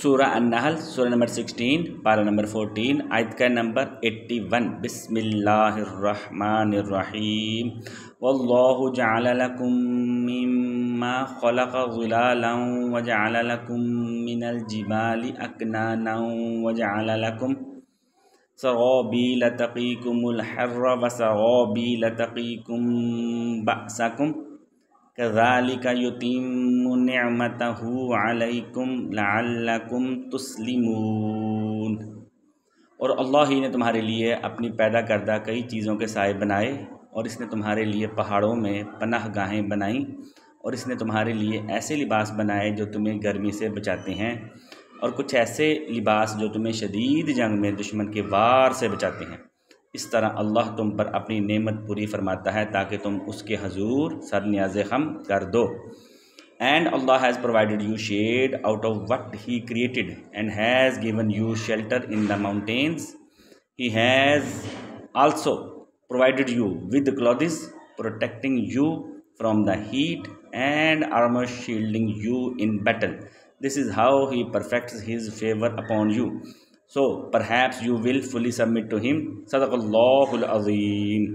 سورہ النحل سورہ نمبر 16 پارہ نمبر 14 آیت کا نمبر 81۔ بسم اللہ الرحمن الرحیم۔ واللہ جعل لکم مما خلق ظلالا وجعل لکم من الجبال اکنانا وجعل لکم سرابیل تقیکم الحر وسرابیل تقیکم بأسکم کذالک یتم نعمتہ علیکم لعلکم تسلمون۔ اور اللہ ہی نے تمہارے لیے اپنی پیدا کردہ کئی چیزوں کے سائے بنائے، اور اس نے تمہارے لیے پہاڑوں میں پناہ گاہیں بنائیں، اور اس نے تمہارے لیے ایسے لباس بنائے جو تمہیں گرمی سے بچاتے ہیں، اور کچھ ایسے لباس جو تمہیں شدید جنگ میں دشمن کے وار سے بچاتے ہیں۔ اس طرح اللہ تم پر اپنی نعمت پوری فرماتا ہے تاکہ تم اس کے حضور سر نیاز خم کر دو۔ And Allah has provided you shade out of what He created and has given you shelter in the mountains. He has also provided you with clothes protecting you from the heat and armor shielding you in battle. This is how He perfects His favor upon you. So perhaps you will fully submit to Him. Sadaqallahul Azim.